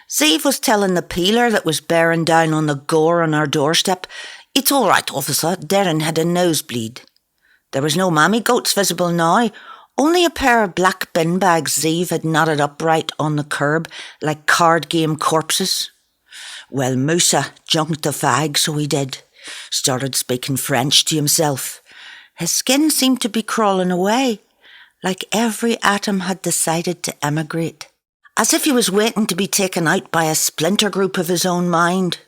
Zeev was telling the peeler that was bearing down on the gore on our doorstep, "It's all right, officer, Darren had a nosebleed." There was no mammy goats visible now, only a pair of black bin bags Zeev had knotted upright on the curb like card game corpses. Well, Musa junked the fag, so he did. Started speaking French to himself. His skin seemed to be crawling away, like every atom had decided to emigrate, as if he was waiting to be taken out by a splinter group of his own mind.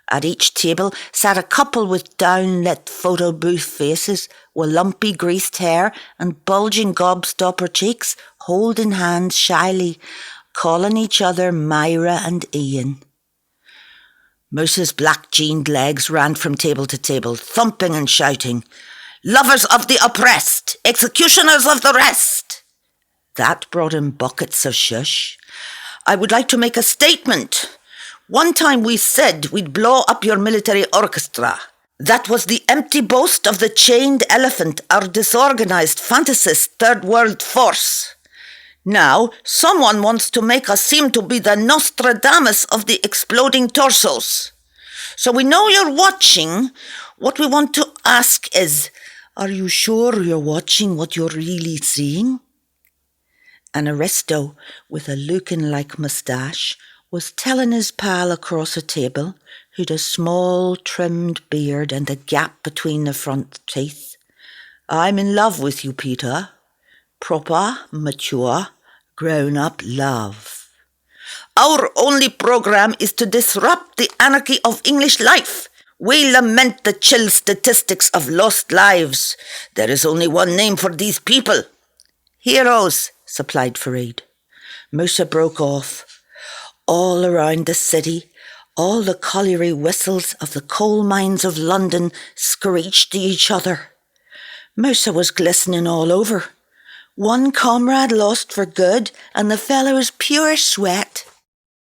At each table sat a couple with down-lit photo booth faces, with lumpy greased hair and bulging gobstopper cheeks, holding hands shyly, calling each other Myra and Ian. Moose's black-jeaned legs ran from table to table, thumping and shouting, "Lovers of the oppressed, executioners of the rest!" That brought him buckets of shush. "I would like to make a statement. One time we said we'd blow up your military orchestra. That was the empty boast of the chained elephant, our disorganized, fantasist third world force. Now, someone wants to make us seem to be the Nostradamus of the exploding torsos. So we know you're watching. What we want to ask is, are you sure you're watching what you're really seeing?" An aristo with a looking-like moustache was telling his pal across a table, who'd a small, trimmed beard and a gap between the front teeth, "I'm in love with you, Peter. Proper, mature, grown-up love. Our only program is to disrupt the anarchy of English life. We lament the chill statistics of lost lives. There is only one name for these people." "Heroes," supplied Fareed. Musa broke off. All around the city, all the colliery whistles of the coal mines of London screeched to each other. Musa was glistening all over. One comrade lost for good, and the fellow was pure sweat.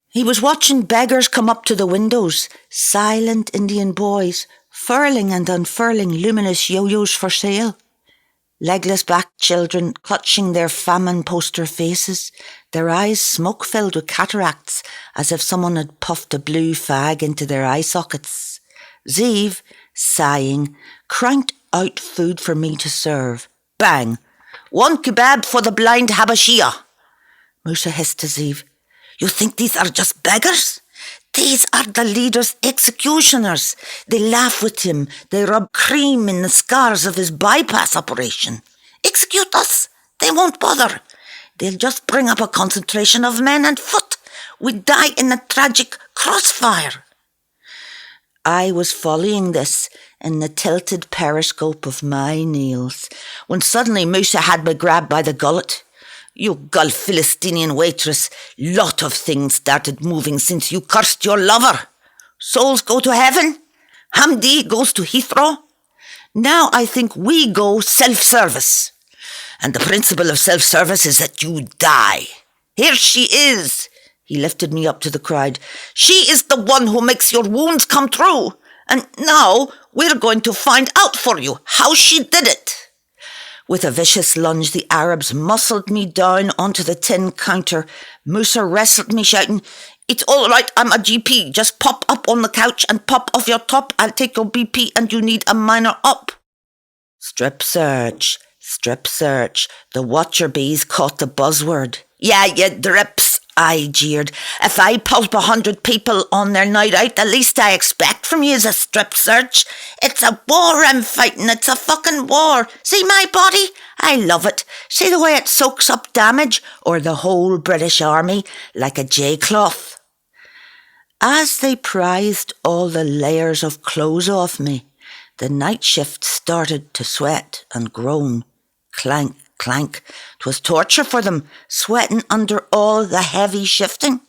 He was watching beggars come up to the windows, silent Indian boys, furling and unfurling luminous yo-yos for sale. Legless black children clutching their famine poster faces, their eyes smoke-filled with cataracts, as if someone had puffed a blue fag into their eye sockets. Zeev, sighing, cranked out food for me to serve. Bang! "One kebab for the blind Habashia." Musa hissed to Zeev, "You think these are just beggars? These are the leader's executioners. They laugh with him. They rub cream in the scars of his bypass operation. Execute us. They won't bother. They'll just bring up a concentration of men and foot. We die in the tragic crossfire." I was following this in the tilted periscope of my nails, when suddenly Musa had me grabbed by the gullet. "You Gulf Philistinian waitress, lot of things started moving since you cursed your lover. Souls go to heaven. Hamdi goes to Heathrow. Now I think we go self-service. And the principle of self-service is that you die. Here she is." He lifted me up to the crowd. "She is the one who makes your wounds come true. And now we're going to find out for you how she did it." With a vicious lunge, the Arabs muscled me down onto the tin counter. Musa wrestled me, shouting, "It's all right, I'm a GP. Just pop up on the couch and pop off your top. I'll take your BP and you need a minor up." Strip search. The watcher bees caught the buzzword. "Yeah, you drips," I jeered. "If I pulp 100 people on their night out, the least I expect from you is a strip search. It's a war I'm fighting. It's a fucking war. See my body? I love it. See the way it soaks up damage, or the whole British Army, like a J-cloth." As they prized all the layers of clothes off me, the night shift started to sweat and groan. Clank, clank. 'Twas torture for them, sweating under all the heavy shifting.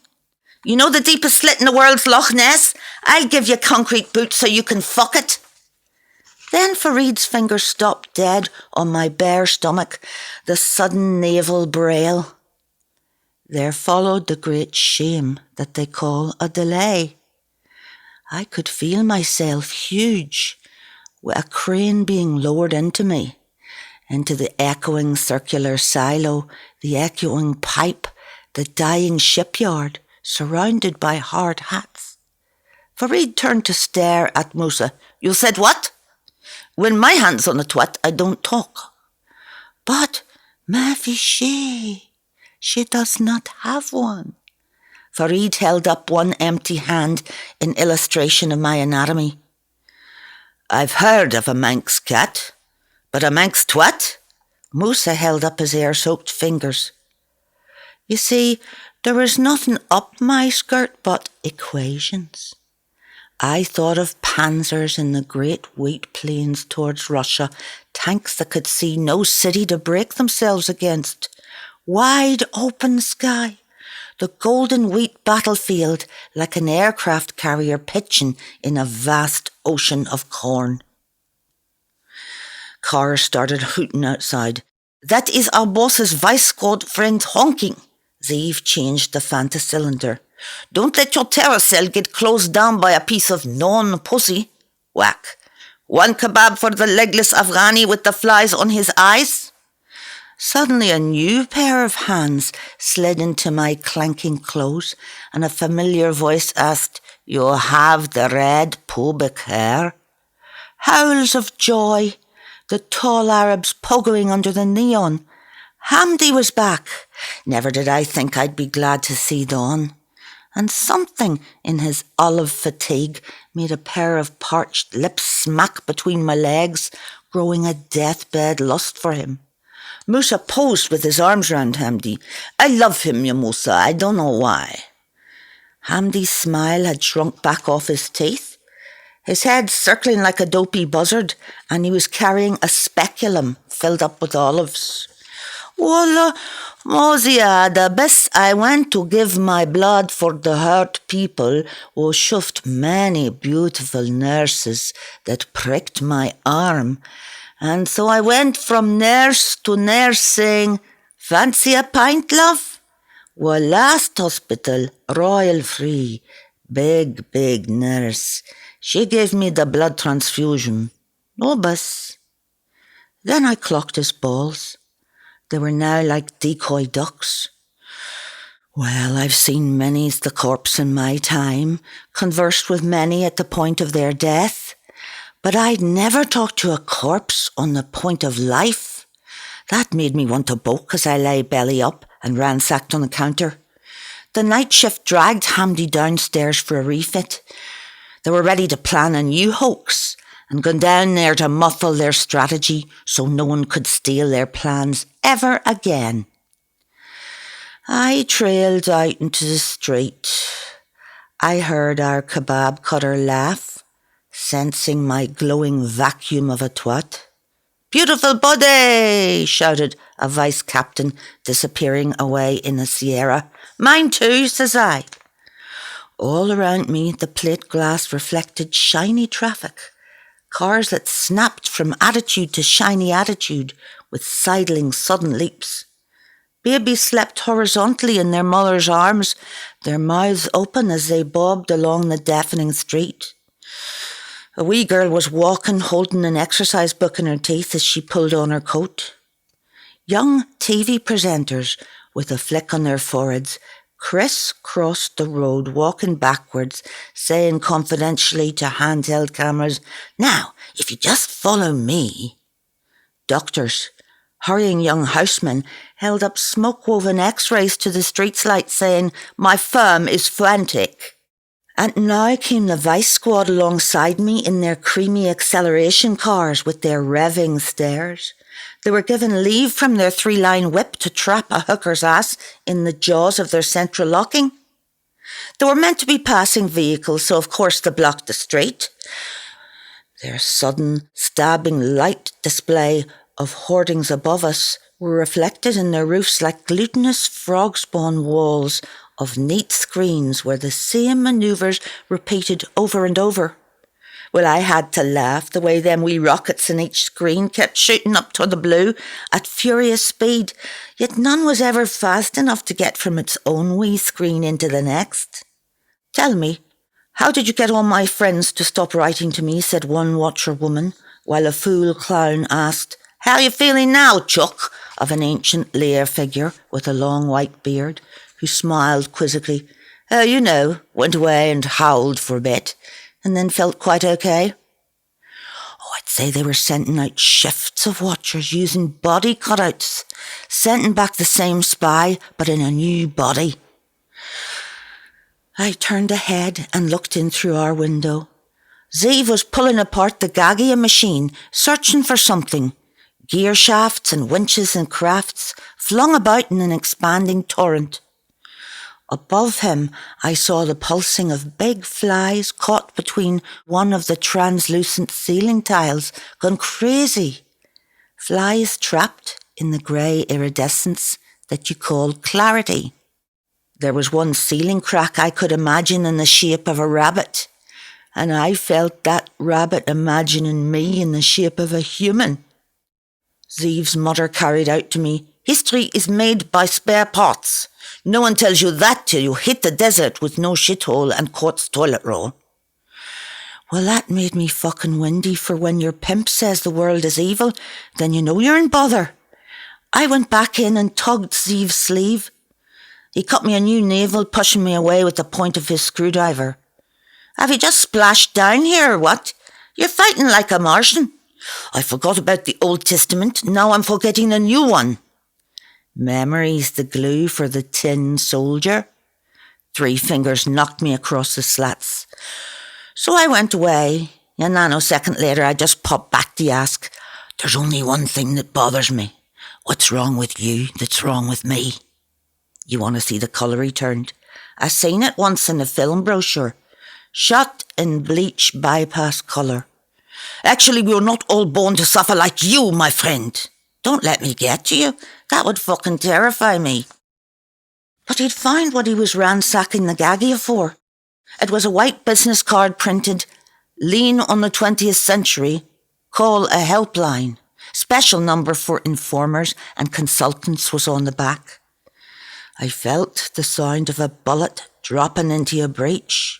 "You know the deepest slit in the world's Loch Ness? I'll give you concrete boots so you can fuck it." Then Fareed's fingers stopped dead on my bare stomach, the sudden navel braille. There followed the great shame that they call a delay. I could feel myself huge, with a crane being lowered into me, into the echoing circular silo, the echoing pipe, the dying shipyard, surrounded by hard hats. Farid turned to stare at Musa. You said what? When my hand's on a twat, I don't talk. But, ma fiché, she does not have one. Farid held up one empty hand in illustration of my anatomy. I've heard of a Manx cat, but a Manx twat? Musa held up his air-soaked fingers. You see, there was nothing up my skirt but equations. I thought of panzers in the great wheat plains towards Russia, tanks that could see no city to break themselves against. Wide open sky, the golden wheat battlefield like an aircraft carrier pitching in a vast ocean of corn. Cars started hooting outside. That is our boss's vice squad friend honking. Zeev changed the Fanta cylinder. Don't let your terror cell get closed down by a piece of non-pussy. Whack. One kebab for the legless Afghani with the flies on his eyes. Suddenly a new pair of hands slid into my clanking clothes and a familiar voice asked, You have the red pubic hair? Howls of joy, the tall Arabs pogoing under the neon. Hamdi was back. Never did I think I'd be glad to see dawn. And something in his olive fatigue made a pair of parched lips smack between my legs, growing a deathbed lust for him. Musa posed with his arms round Hamdi. I love him, ya Musa, I don't know why. Hamdi's smile had shrunk back off his teeth, his head circling like a dopey buzzard, and he was carrying a speculum filled up with olives. Wallah, Mozia, the best I went to give my blood for the hurt people who shoved many beautiful nurses that pricked my arm. And so I went from nurse to nurse saying, Fancy a pint, love? Well, last hospital, royal free, big nurse. She gave me the blood transfusion. No bus. Then I clocked his balls. They were now like decoy ducks. Well, I've seen many's the corpse in my time, conversed with many at the point of their death, but I'd never talked to a corpse on the point of life. That made me want to boke as I lay belly up and ransacked on the counter. The night shift dragged Hamdi downstairs for a refit. They were ready to plan a new hoax and gone down there to muffle their strategy so no one could steal their plans ever again. I trailed out into the street. I heard our kebab cutter laugh, sensing my glowing vacuum of a twat. Beautiful body, shouted a vice captain, disappearing away in the Sierra. Mine too, says I. All around me, the plate glass reflected shiny traffic. Cars that snapped from attitude to shiny attitude with sidling sudden leaps. Babies slept horizontally in their mother's arms, their mouths open as they bobbed along the deafening street. A wee girl was walking, holding an exercise book in her teeth as she pulled on her coat. Young TV presenters, with a flick on their foreheads, criss-crossed the road, walking backwards, saying confidentially to handheld cameras, Now, if you just follow me. Doctors, hurrying young housemen, held up smoke-woven x-rays to the street's light, saying, My firm is frantic. And now came the vice squad alongside me in their creamy acceleration cars with their revving stares. They were given leave from their 3-line whip to trap a hooker's ass in the jaws of their central locking. They were meant to be passing vehicles, so of course they blocked the street. Their sudden, stabbing light display of hoardings above us were reflected in their roofs like glutinous frog-spawn walls of neat screens where the same manoeuvres repeated over and over. Well, I had to laugh the way them wee rockets in each screen kept shooting up to the blue at furious speed, yet none was ever fast enough to get from its own wee screen into the next. Tell me, how did you get all my friends to stop writing to me, said one watcher woman, while a fool clown asked, How are you feeling now, Chuck? Of an ancient lair figure with a long white beard, who smiled quizzically. Went away and howled for a bit, and then felt quite okay. Oh, I'd say they were sending out shifts of watchers using body cutouts, sending back the same spy, but in a new body. I turned ahead and looked in through our window. Zeev was pulling apart the Gagia machine, searching for something. Gear shafts and winches and crafts flung about in an expanding torrent. Above him, I saw the pulsing of big flies caught between one of the translucent ceiling tiles, gone crazy. Flies trapped in the grey iridescence that you call clarity. There was one ceiling crack I could imagine in the shape of a rabbit, and I felt that rabbit imagining me in the shape of a human. Zeev's mother carried out to me, "History is made by spare parts. No one tells you that till you hit the desert with no shithole and quartz toilet roll." Well, that made me fucking windy, for when your pimp says the world is evil, then you know you're in bother. I went back in and tugged Zeev's sleeve. He cut me a new navel, pushing me away with the point of his screwdriver. "Have you just splashed down here or what? You're fighting like a Martian. I forgot about the Old Testament, now I'm forgetting the new one." Memory's the glue for the tin soldier. 3 fingers knocked me across the slats. So I went away. A nanosecond later, I just popped back to ask, "There's only one thing that bothers me. What's wrong with you that's wrong with me?" You want to see the colour he turned? I seen it once in a film brochure. Shot in bleach bypass colour. "Actually, we're not all born to suffer like you, my friend. Don't let me get to you. That would fucking terrify me." But he'd find what he was ransacking the Gagia for. It was a white business card printed, "Lean on the 20th century. Call a helpline. Special number for informers and consultants" was on the back. I felt the sound of a bullet dropping into a breech.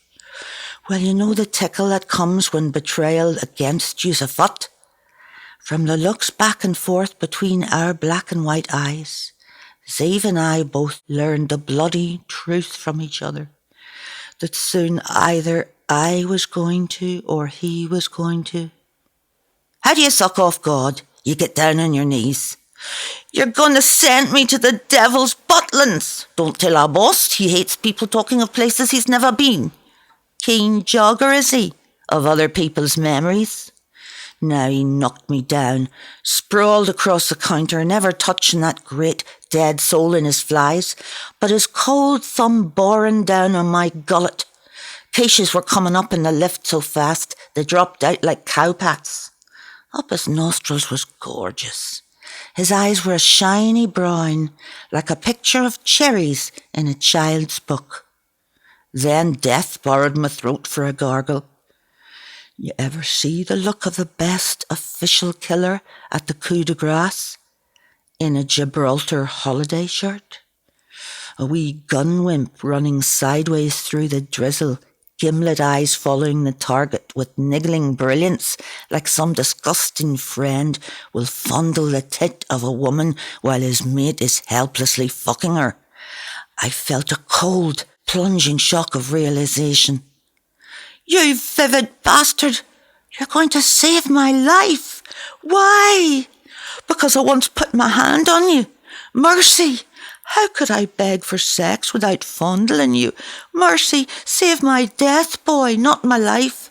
Well, you know the tickle that comes when betrayal against you's afoot? From the looks back and forth between our black and white eyes, Zeev and I both learned the bloody truth from each other, that soon either I was going to or he was going to. How do you suck off God? You get down on your knees. "You're going to send me to the devil's buttlands. Don't tell our boss. He hates people talking of places he's never been. Keen jogger, is he, of other people's memories?" Now he knocked me down, sprawled across the counter, never touching that great dead soul in his flies, but his cold thumb boring down on my gullet. Caches were coming up in the lift so fast they dropped out like cowpats. Up his nostrils was gorgeous. His eyes were a shiny brown, like a picture of cherries in a child's book. Then death borrowed my throat for a gargle. You ever see the look of the best official killer at the coup de grace? In a Gibraltar holiday shirt? A wee gun wimp running sideways through the drizzle, gimlet eyes following the target with niggling brilliance, like some disgusting friend will fondle the tit of a woman while his mate is helplessly fucking her. I felt a cold, plunging shock of realisation. "You vivid bastard! You're going to save my life! Why? Because I once put my hand on you? Mercy! How could I beg for sex without fondling you? Mercy, save my death, boy, not my life.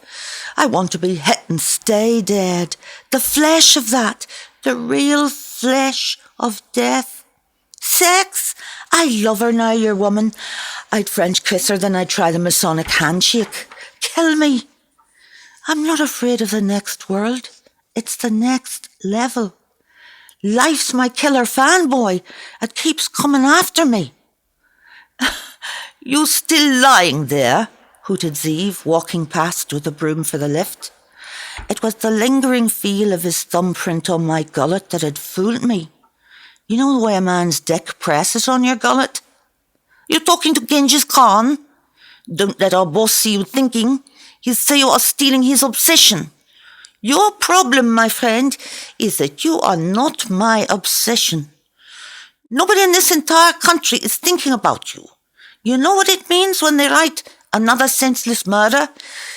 I want to be hit and stay dead. The flesh of that, the real flesh of death. Sex? I love her now, your woman. I'd French kiss her, then I'd try the Masonic handshake. Kill me. I'm not afraid of the next world. It's the next level. Life's my killer fanboy. It keeps coming after me." "You still lying there?" hooted Zeev, walking past with a broom for the lift. It was the lingering feel of his thumbprint on my gullet that had fooled me. You know the way a man's dick presses on your gullet? "You're talking to Genghis Khan? Don't let our boss see you thinking. He'll say you are stealing his obsession. Your problem, my friend, is that you are not my obsession. Nobody in this entire country is thinking about you. You know what it means when they write another senseless murder?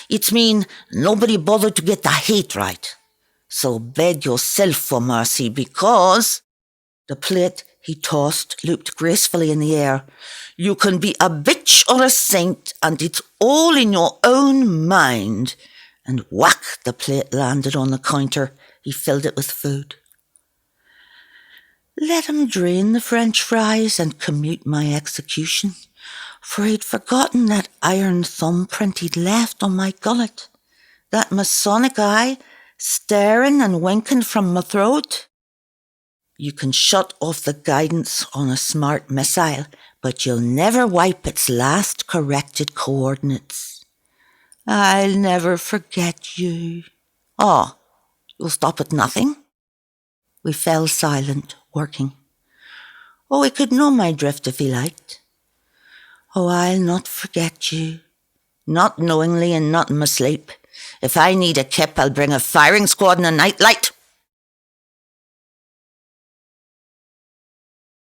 It means nobody bothered to get the hate right. So beg yourself for mercy, because... The plate he tossed looped gracefully in the air. You can be a bitch or a saint, and it's all in your own mind. And whack, the plate landed on the counter. He filled it with food. Let him drain the French fries and commute my execution, for he'd forgotten that iron thumbprint he'd left on my gullet, that Masonic eye staring and winking from my throat. You can shut off the guidance on a smart missile, but you'll never wipe its last corrected coordinates. I'll never forget you. Oh, you'll stop at nothing? We fell silent, working. Oh, he could know my drift if he liked. Oh, I'll not forget you. Not knowingly and not in my sleep. If I need a kip, I'll bring a firing squad and a nightlight.